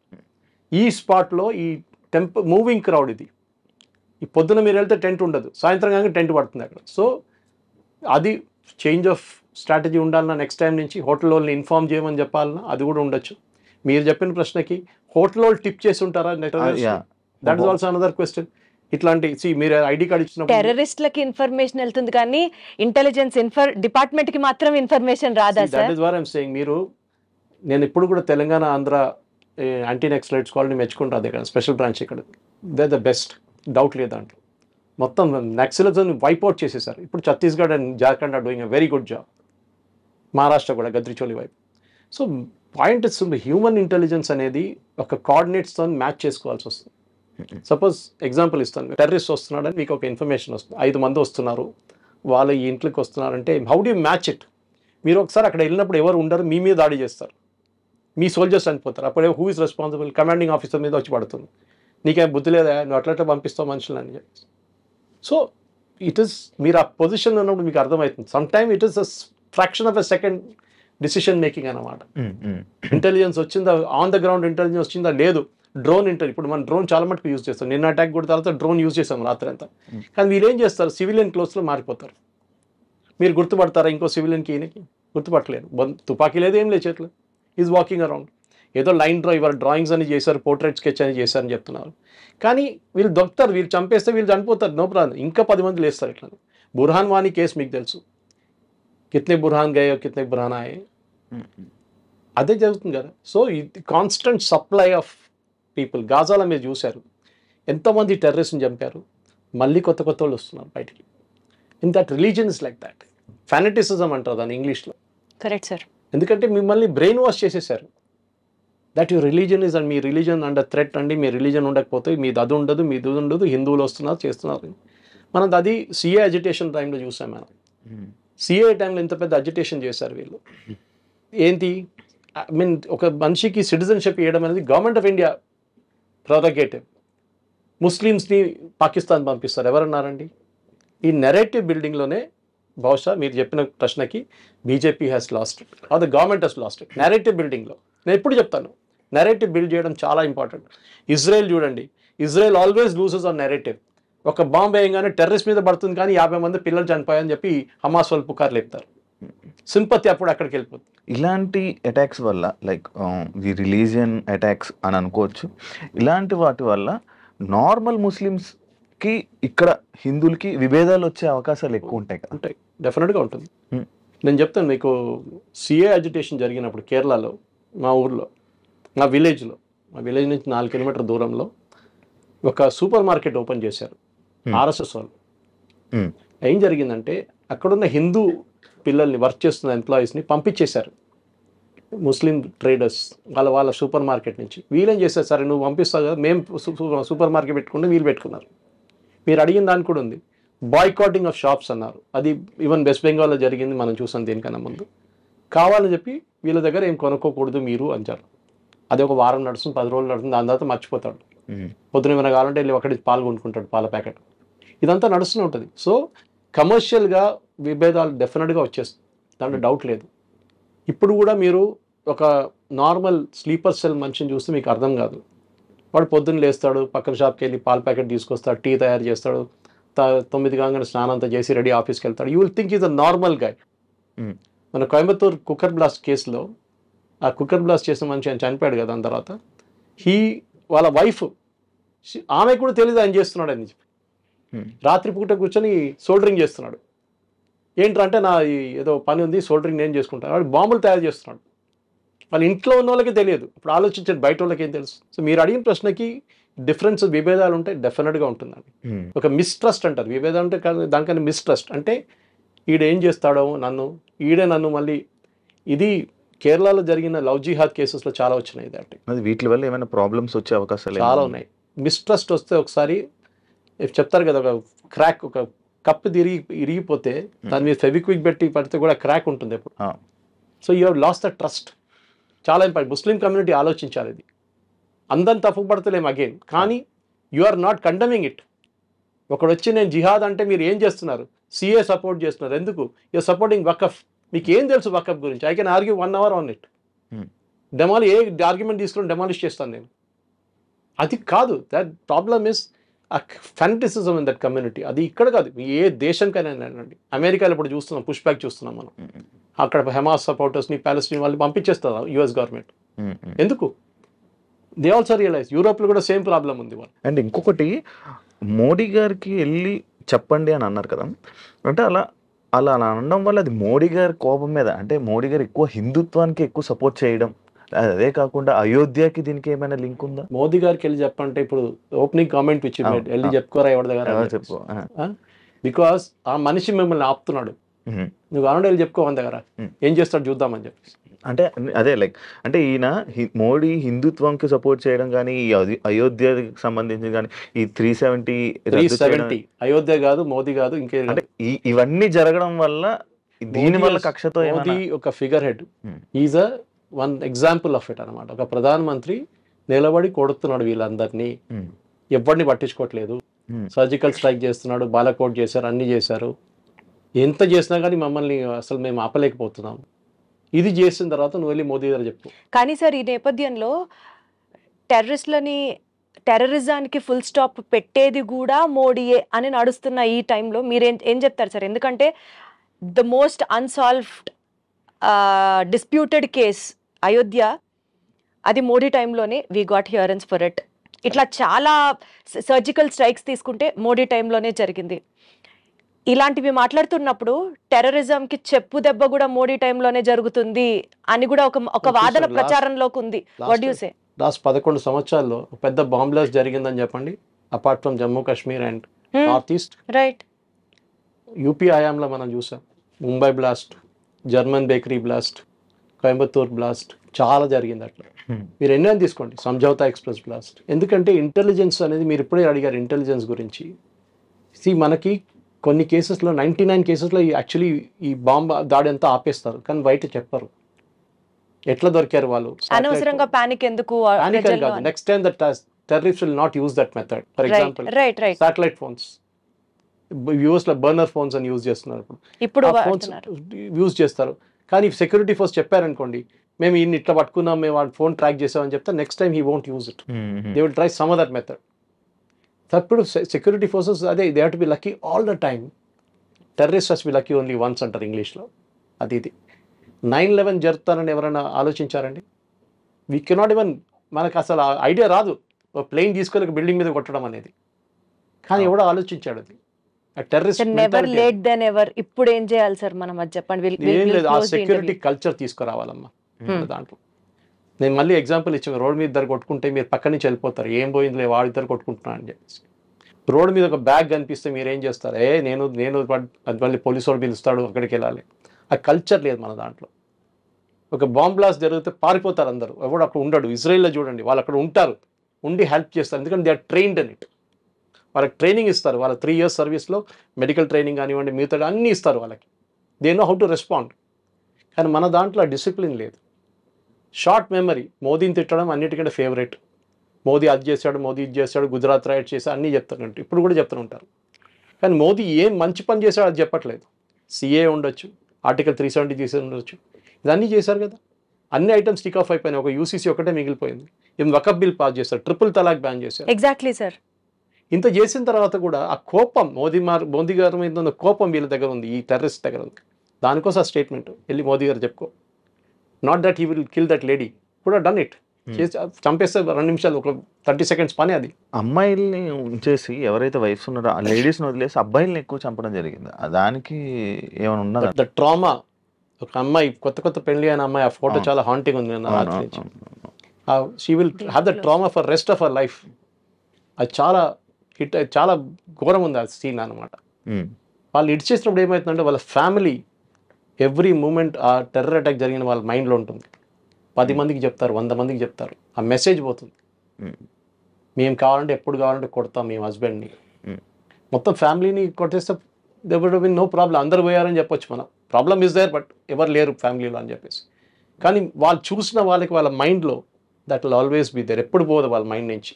ఈ స్పాట్లో ఈ మూవింగ్ క్రౌడ్ ఇది. ఈ పొద్దున మీరు వెళ్తే టెంట్ ఉండదు, సాయంత్రం కానీ టెంట్ పడుతుంది అక్కడ. సో అది చేంజ్ ఆఫ్ స్ట్రాటజీ ఉండాలన్నా, నెక్స్ట్ టైం నుంచి హోటల్ వాళ్ళని ఇన్ఫార్మ్ చేయమని చెప్పాలన్నా అది కూడా ఉండొచ్చు. మీరు చెప్పిన ప్రశ్నకి హోటల్ వాళ్ళు టిప్ చేసి ఉంటారా? That is also another question. ఇట్లాంటి మీరు ఐడి కార్డ్ ఇచ్చినప్పుడు టెర్రరిస్ట్లకి ఇన్ఫర్మేషన్ వెళ్తుంది కానీ ఇంటెలిజెన్స్ డిపార్ట్మెంట్ కి మాత్రం ఇన్ఫర్మేషన్ రాదా sir? That is what I am saying. నేను ఇప్పుడు కూడా తెలంగాణ ఆంధ్ర యాంటీ నక్సలైట్ స్క్వాడ్ని మెచ్చుకుంటాను. ఇక్కడ స్పెషల్ బ్రాంచ్ ఇక్కడ దే ద బెస్ట్, డౌట్ లేదు దాంట్లో. మొత్తం నక్సలిజంని వైప్అవుట్ చేసేసారు. ఇప్పుడు Chhattisgarh and Jharkhand are doing a very good job. Maharashtra కూడా గద్రిచోలి వైపు. So point is human intelligence అనేది ఒక కోఆర్డినేట్స్తో మ్యాచ్ చేసుకోవాల్సి వస్తుంది. సపోజ్ ఎగ్జాంపుల్ ఇస్తాను, టెర్రరిస్ట్ వస్తున్నాడని మీకు ఒక ఇన్ఫర్మేషన్ వస్తుంది, 5 మంది వస్తున్నారు, వాళ్ళు ఈ ఇంట్లోకి వస్తున్నారంటే how do you match it? మీరు ఒకసారి అక్కడ వెళ్ళినప్పుడు ఎవరు ఉండరు, మీ మీద దాడి చేస్తారు, మీ సోల్జర్స్ చనిపోతారు. అప్పుడే who is responsible? Commanding officer మీద వచ్చి పడుతుంది. నీకేం బుద్ధి లేదా, నువ్వు అట్లా పంపిస్తావు మనుషులు అని చెప్పి. సో ఇట్ ఈస్, మీరు ఆ పొజిషన్లో ఉన్నప్పుడు మీకు అర్థమవుతుంది. Some time it is a fraction of a second decision making అన్నమాట. ఇంటెలిజెన్స్ వచ్చిందా, ఆన్ ద గ్రౌండ్ ఇంటెలిజెన్స్ వచ్చిందా లేదు. డ్రోన్ ఇప్పుడు మనం డ్రోన్ చాలా మటుకు యూజ్ చేస్తాం. నిన్న అటాక్ కూడా తర్వాత డ్రోన్ యూజ్ చేస్తాం రాత్రి అంతా. కానీ వీళ్ళు ఏం చేస్తారు, సివిలియన్ క్లోత్స్లో మారిపోతారు. మీరు గుర్తుపడతారా ఇంకో సివిలియన్కి? ఈయనకి గుర్తుపట్టలేరు. తుపాకీ లేదు, ఏం లేదు చేతిలో, ఈజ్ వాకింగ్ అరౌండ్. ఏదో లైన్ ఇవాళ డ్రాయింగ్స్ అని చేశారు, పోర్ట్రేట్ స్కెచ్ అని చేశారని చెప్తున్నారు. కానీ వీళ్ళు దొరుకుతారు, వీళ్ళు చంపేస్తే వీళ్ళు చనిపోతారు, నో ప్రాబ్లం. ఇంకా 10 మంది లేస్తారు ఇట్లా. బుర్హాన్ వానీ కేసు మీకు తెలుసు, కితనే బుర్హాన్ గయో కితనే బుర్హాన్ ఆయే, అదే జరుగుతుంది కదా. సో ఇది కాన్స్టెంట్ సప్లై ఆఫ్ పీపుల్. గాజాలో మీరు చూశారు ఎంతోమంది టెర్రరిస్ట్ని చంపారు, మళ్ళీ కొత్త వాళ్ళు వస్తున్నారు బయటికి. In that religion is like that. Fanaticism అంటారు దాన్ని ఇంగ్లీష్లో. Correct sir. ఎందుకంటే మిమ్మల్ని బ్రెయిన్ వాష్ చేసేసారు. That your religion is and me religion under threat అండి. మీ రిలీజన్ ఉండకపోతే మీది అది ఉండదు, మీది ఉండదు, హిందువులు వస్తున్నారు చేస్తున్నారు. మనం అది సిఏ అజిటేషన్ టైంలో చూసాం. మనం సిఏ టైంలో ఇంత పెద్ద అజిటేషన్ చేశారు వీళ్ళు. ఏంటి, ఐ మీన్ ఒక మనిషికి సిటిజన్షిప్ ఇవ్వడం అనేది గవర్నమెంట్ ఆఫ్ ఇండియా ప్రొరగేటివ్. ముస్లిమ్స్ని పాకిస్తాన్ పంపిస్తారు, ఎవరన్నారండి? ఈ నెరేటివ్ బిల్డింగ్లోనే బహుశా మీరు చెప్పిన ప్రశ్నకి BJP has lost it or the government has lost it. Narrative బిల్డింగ్లో నేను ఎప్పుడు చెప్తాను, నెరేటివ్ బిల్డ్ చేయడం చాలా ఇంపార్టెంట్. ఇజ్రాయెల్ చూడండి, Israel always loses on narrative. ఒక బాంబు వేయంగానే టెర్రరిస్ట్ మీద పడుతుంది, కానీ 50 మంది పిల్లలు చనిపోయాయని చెప్పి హమాస్ వాళ్ళు పుకార్లు లేపుతారు. సింపతి అప్పుడు అక్కడికి వెళ్ళిపోతుంది. ఇలాంటి అటాక్స్ వల్ల లైక్ ది రిలీజియన్ అటాక్స్ అని అనుకోవచ్చు. ఇలాంటి వాటి వల్ల నార్మల్ ముస్లిమ్స్కి ఇక్కడ హిందువులకి విభేదాలు వచ్చే అవకాశాలు ఎక్కువ ఉంటాయి కదా? ఉంటాయి, డెఫినెట్గా ఉంటుంది. నేను చెప్తాను మీకు, సిఏ అజిటేషన్ జరిగినప్పుడు కేరళలో మా ఊర్లో, మా విలేజ్ నుంచి 4 కిలోమీటర్ దూరంలో ఒక సూపర్ మార్కెట్ ఓపెన్ చేశారు ఆర్ఎస్ఎస్ వాళ్ళు. ఏం జరిగిందంటే అక్కడున్న హిందూ పిల్లల్ని, వర్క్ చేస్తున్న ఎంప్లాయీస్ని పంపించేశారు ముస్లిం ట్రేడర్స్ వాళ్ళ సూపర్ మార్కెట్ నుంచి. వీళ్ళేం చేశారు, సరే నువ్వు పంపిస్తావు కదా, మేము సూపర్ మార్కెట్ పెట్టుకుంటే వీళ్ళు పెట్టుకున్నారు. మీరు అడిగిన దానికి కూడా ఉంది, బాయ్కాటింగ్ ఆఫ్ షాప్స్ అన్నారు. అది ఈవెన్ వెస్ట్ బెంగాల్లో జరిగింది, మనం చూసాం దీనికన్నా ముందు. కావాలని చెప్పి వీళ్ళ దగ్గర ఏం కొనుక్కోకూడదు మీరు అంటారు. అది ఒక వారం నడుస్తుంది, 10 రోజులు నడుస్తుంది, దాని తర్వాత మర్చిపోతాడు. పొద్దున ఏమైనా కావాలంటే వెళ్ళి ఒకటి పాలు కొనుక్కుంటాడు, పాల ప్యాకెట్. ఇదంతా నడుస్తూనే ఉంటుంది. సో కమర్షియల్గా విభేదాలు డెఫినెట్గా వచ్చేస్తుంది, దాంట్లో డౌట్ లేదు. ఇప్పుడు కూడా మీరు ఒక నార్మల్ స్లీపర్ సెల్ మనిషిని చూస్తే మీకు అర్థం కాదు. వాడు పొద్దున్న లేస్తాడు, పక్కన షాప్కి వెళ్ళి పాల ప్యాకెట్ తీసుకొస్తాడు, టీ తయారు చేస్తాడు, 9 కాగానే స్నానం అంతా చేసి రెడీ ఆఫీస్కి వెళ్తాడు. You will think is a normal guy. మన కోయంబత్తూర్ కుక్కర్ బ్లాస్ట్ కేసులో ఆ కుక్కర్ బ్లాస్ట్ చేసిన మనిషి ఆయన చనిపోయాడు కదా, దాని తర్వాత వాళ్ళ వైఫ్ ఆమె కూడా తెలియదు ఆయన చేస్తున్నాడు అని చెప్పి రాత్రిపూట కూర్చొని సోల్డరింగ్ చేస్తున్నాడు. ఏంటంటే నా ఏదో పని ఉంది, సోల్డరింగ్ నేను చేసుకుంటాను. వాడు బాంబులు తయారు చేస్తున్నాడు. వాళ్ళ ఇంట్లో ఉన్న వాళ్ళకి తెలియదు. ఇప్పుడు ఆలోచించండి, బయట వాళ్ళకి ఏం తెలుసు? సో మీరు అడిగిన ప్రశ్నకి డిఫరెన్స్, విభేదాలు ఉంటాయి, డెఫినెట్గా ఉంటుందండి. ఒక మిస్ట్రస్ట్ అంటారు. విభేదాలు అంటే దానికన్నా మిస్ట్రస్ట్ అంటే ఈడేం చేస్తాడో ఈడే నన్ను మళ్ళీ ఇది కేరళలో జరిగిన లవ్ జిహాద్ కేసెస్లో చాలా వచ్చినాయి. అది వీటి వల్ల ఏమైనా ప్రాబ్లమ్స్ వచ్చే అవకాశాలు చాలా ఉన్నాయి. మిస్ట్రస్ట్ వస్తే ఒకసారి చెప్తారు కదా, ఒక క్రాక్, ఒక కప్పు ఇరిగిపోతే దాని మీద ఫెవిక్విక్ పెట్టి పడితే కూడా క్రాక్ ఉంటుంది ఎప్పుడు. So you have lost the trust. చాలా ఇంపార్టెంట్. ముస్లిం కమ్యూనిటీ ఆలోచించాలి. ఇది అందరిని తప్పు పడతలేము అగైన్, కానీ you are not condemning it. ఒకడు వచ్చి నేను జిహాద్ అంటే మీరు ఏం చేస్తున్నారు? సిఏ సపోర్ట్ చేస్తున్నారు. ఎందుకు? You're supporting Waqf. మీకు ఏం తెలుసు వకఫ్ గురించి? I can argue 1 hour on it. ఏ ఆర్గ్యుమెంట్ తీసుకుని డెమాలిష్ చేస్తాను నేను. అది కాదు. That problem is fanaticism in that community. అది ఇక్కడ కాదు, ఏ దేశంకైనా అండి. అమెరికాలో ఇప్పుడు చూస్తున్నాం, పుష్ బ్యాక్ చూస్తున్నాం మనం. అక్కడ హమాస్ సపోర్టర్స్ని, ప్యాలెస్టీన్ వాళ్ళని పంపించేస్తారు యుఎస్ గవర్నమెంట్. ఎందుకు? They also realise. యూరోప్లో కూడా సేమ్ ప్రాబ్లం ఉంది వాళ్ళు. అండ్ ఇంకొకటి, మోడీ గారికి వెళ్ళి చెప్పండి అని అన్నారు కదా, అంటే అలా అనడం వల్ల అది మోడీ గారి కోపం మీద, అంటే మోడీ గారు ఎక్కువ హిందుత్వానికి ఎక్కువ సపోర్ట్ చేయడం, అదే కాకుండా అయోధ్యకి దీనికి ఏమైనా లింక్ ఉందా? మోదీ గారికి వెళ్ళి చెప్పంటే ఇప్పుడు ఓపెనింగ్ కామెంట్ ఇచ్చి వెళ్ళి చెప్పుకోరా ఎవరి దగ్గర చెప్పు. బికాస్ ఆ మనిషి మిమ్మల్ని ఆపుతున్నాడు. నువ్వు అనడం వెళ్ళి చెప్పుకో మన దగ్గర, ఏం చేస్తాడు చూద్దామని చెప్పేసి. అంటే అదే లైక్, అంటే ఈయన మోడీ హిందుత్వంకి సపోర్ట్ చేయడం కానీ, ఈ అయోధ్యకి సంబంధించి కానీ, ఈ 370 అయోధ్య కాదు, మోదీ కాదు, ఇంకే అంటే ఇవన్నీ జరగడం వల్ల దీని వల్ల కక్షతో మోదీ ఒక figure head. Is a one example of it అనమాట. ఒక ప్రధానమంత్రి నిలబడి కొడుతున్నాడు వీళ్ళందరినీ, ఎవరిని పట్టించుకోవట్లేదు. సర్జికల్ స్ట్రైక్ చేస్తున్నాడు, బాలకోట్ చేశారు, అన్ని చేశారు. ఎంత చేసినా కానీ మమ్మల్ని అసలు మేము ఆపలేకపోతున్నాం. ఇది చేసిన తర్వాత నువ్వు వెళ్ళి మోదీ గారు చెప్పు. కానీ సార్, ఈ నేపథ్యంలో టెర్రరిజానికి ఫుల్ స్టాప్ పెట్టేది కూడా మోడీయే అని నడుస్తున్న ఈ టైంలో మీరు ఏం చెప్తారు సార్? ఎందుకంటే the most unsolved disputed case Ayodhya, అది మోడీ టైంలోనే వీ గాట్ హియరెన్స్ ఫర్ ఇట్. ఇట్లా చాలా సర్జికల్ స్ట్రైక్స్ తీసుకుంటే మోడీ టైంలోనే జరిగింది. ఇలాంటివి మాట్లాడుతున్నప్పుడు టెర్రరిజంకి చెప్పు దెబ్బ కూడా మోడీ టైంలోనే జరుగుతుంది అని కూడా ఒక వాదన ప్రచారంలోకి ఉంది. What you say? లాస్ట్ 11 సంవత్సరాల్లో పెద్ద బాంబ్ బ్లాస్ట్ జరిగిందని చెప్పండి, apart from Jammu Kashmir and north east. Right. UP హయాంలో మనం చూసాం Mumbai blast, German bakery blast, Coimbatore blast, చాలా జరిగింది అట్లా. మీరు ఎన్నో తీసుకోండి, సంజౌతా ఎక్స్ప్రెస్ బ్లాస్ట్. ఎందుకంటే ఇంటెలిజెన్స్ అనేది, మీరు ఇప్పుడే అడిగారు ఇంటెలిజెన్స్ గురించి. మనకి కొన్ని కేసెస్లో 99 కేసెస్లో యాక్చువల్లీ ఈ బాంబ్ దాడి అంతా ఆపేస్తారు, కానీ బయట చెప్పరు ఎట్లా దొరికారు వాళ్ళు. అనవసరంగా పానిక్ ఎందుకు? Next time that terrorist will not use that method. For example satellite phones, US లో బర్నర్ ఫోన్స్ అని యూజ్ చేస్తున్నారు. ఇప్పుడు ఫోన్స్ యూజ్ చేస్తారు, కానీ సెక్యూరిటీ ఫోర్స్ చెప్పారనుకోండి, మేము ఇన్ని ఇట్లా పట్టుకున్నాం, మేము వాడి ఫోన్ ట్రాక్ చేసామని చెప్తే next time he won't use it. They will try some other method. అప్పుడు సెక్యూరిటీ ఫోర్సెస్ అదే, they have to be lucky all the time. Terrorist has B lucky only once అంటారు ఇంగ్లీష్లో. ఇది 9/11 జరుగుతానని ఎవరైనా ఆలోచించారండి? వీ కెనాట్ ఈవెన్, మనకు అసలు idea రాదు plane తీసుకొని ఒక బిల్డింగ్ మీద కొట్టడం అనేది. కానీ ఎవడో ఆలోచించాడు అది. Never late then ever. ఇప్పుడు ఏం చేయాలి సార్ మనం, అది చెప్పండి. ఏం లేదు, ఆ సెక్యూరిటీ కల్చర్ తీసుకురావాలమ్మా దాంట్లో. నేను మళ్ళీ ఎగ్జాంపుల్ ఇచ్చాను, రోడ్ మీద ఇద్దరు కొట్టుకుంటే మీరు పక్క నుంచి వెళ్ళిపోతారు, ఏం పోయిందిలే వాడు ఇద్దరు కొట్టుకుంటున్నా అని చెప్పేసి. రోడ్ మీద ఒక బ్యాగ్ కనిపిస్తే మీరు ఏం చేస్తారు? నేను మళ్ళీ పోలీసు వాడు పిలుస్తాడు, అక్కడికి వెళ్ళాలి. ఆ కల్చర్ లేదు మన దాంట్లో. ఒక బాంబ్ బ్లాస్ట్ జరిగితే పారిపోతారు అందరూ, ఎవడు అక్కడ ఉండడు. ఇజ్రాయిల్లో చూడండి, వాళ్ళు అక్కడ ఉంటారు, ఉండి హెల్ప్ చేస్తారు, ఎందుకంటే they are trained in it. వాళ్ళకి ట్రైనింగ్ ఇస్తారు, వాళ్ళ 3 years సర్వీస్లో మెడికల్ ట్రైనింగ్ కానివ్వండి, మిగతా అన్నీ ఇస్తారు వాళ్ళకి. They know how to respond. కానీ మన దాంట్లో డిసిప్లిన్ లేదు, షార్ట్ మెమరీ. మోదీని తిట్టడం అన్నిటికంటే ఫేవరెట్. మోదీ అది చేశాడు, మోదీ ఇది చేశాడు, గుజరాత్ రైట్ చేశాడు, అన్నీ చెప్తారంట. ఇప్పుడు కూడా చెప్తూనే కానీ మోదీ ఏం మంచి పని చేశాడు అది చెప్పట్లేదు. సిఏ ఉండొచ్చు, ఆర్టికల్ 370 తీసి ఉండొచ్చు, ఇదన్నీ చేశారు కదా. అన్ని ఐటమ్స్ స్టిక్ ఆఫ్ అయిపోయినాయి, ఒక యూసీసీ ఒకటే మిగిలిపోయింది. ఏం వకఫ్ బిల్ పాస్ చేశారు, ట్రిపుల్ తలాక్ బ్యాన్ చేశారు. Exactly sir. ఇంత చేసిన తర్వాత కూడా ఆ కోపం మోదీ గారి మీద ఉన్న కోపం వీళ్ళ దగ్గర ఉంది, ఈ టెర్రరిస్ట్ దగ్గర ఉంది. దానికోసం ఆ స్టేట్మెంట్ వెళ్ళి మోదీ గారు చెప్పుకో, not that he will kill that lady, కూడా డన్ ఇట్, చేసి చంపేస్తే 2 నిమిషాలు, ఒక 30 seconds పని అది. అమ్మాయిల్ని ఉంచేసి ఎవరైతే వైఫ్స్ ఉన్నారో ఆ లేడీస్ని వదిలేసి అబ్బాయిల్ని ఎక్కువ చంపడం జరిగింది. దానికి ఏమైనా ఉన్నదా? The trauma. ఒక అమ్మాయి కొత్త పెళ్లి అయిన అమ్మాయి, ఆ ఫోటో చాలా హాంటింగ్ ఉంది నా రాత్రి నుంచి. She will have the trauma for rest of our life. అది చాలా ఘోరం ఉంది ఆ సీన్ అనమాట. వాళ్ళు ఇడిచేసినప్పుడు ఏమవుతుందంటే వాళ్ళ ఫ్యామిలీ ఎవ్రీ మూమెంట్ ఆ టెర్రర్ అటాక్ జరిగిన వాళ్ళ మైండ్లో ఉంటుంది. 10 మందికి చెప్తారు, 100 మందికి చెప్తారు, ఆ మెసేజ్ పోతుంది. మేము కావాలంటే ఎప్పుడు కావాలంటే కొడతాం మేము హస్బెండ్ని. మొత్తం ఫ్యామిలీని కొట్టేస్తే they would have been no problem, అందరు పోయారని చెప్పొచ్చు మనం. ప్రాబ్లమ్ ఇస్ దేర్, బట్ ఎవరు లేరు ఫ్యామిలీలో అని చెప్పేసి. కానీ వాళ్ళు చూసిన వాళ్ళకి వాళ్ళ మైండ్లో that will always be there, ఎప్పుడు పోదు వాళ్ళ మైండ్ నుంచి.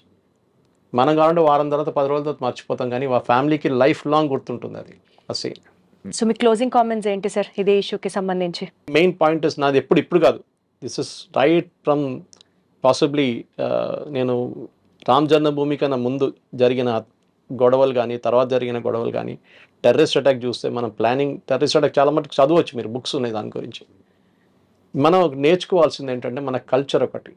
మనం కావాలంటే వారం తర్వాత 10 రోజుల తర్వాత మర్చిపోతాం, కానీ ఆ ఫ్యామిలీకి లైఫ్ లాంగ్ గుర్తుంటుంది అది ఆ సీన్. సో మీ క్లోజింగ్ కామెంట్స్ ఏంటి సార్ ఇదే ఇష్యూకి సంబంధించి? మెయిన్ పాయింట్ ఇస్ నాది ఇప్పుడు కాదు, this is right from possibly నేను రామ్ జన్మభూమి కన్నా ముందు జరిగిన గొడవలు కానీ, తర్వాత జరిగిన గొడవలు కానీ, టెర్రరిస్ట్ అటాక్ చూస్తే మనం ప్లానింగ్ టెర్రరిస్ట్ అటాక్ చాలా మటుకు చదవచ్చు, మీరు బుక్స్ ఉన్నాయి దాని గురించి. మనం నేర్చుకోవాల్సింది ఏంటంటే మన కల్చర్ ఒకటి.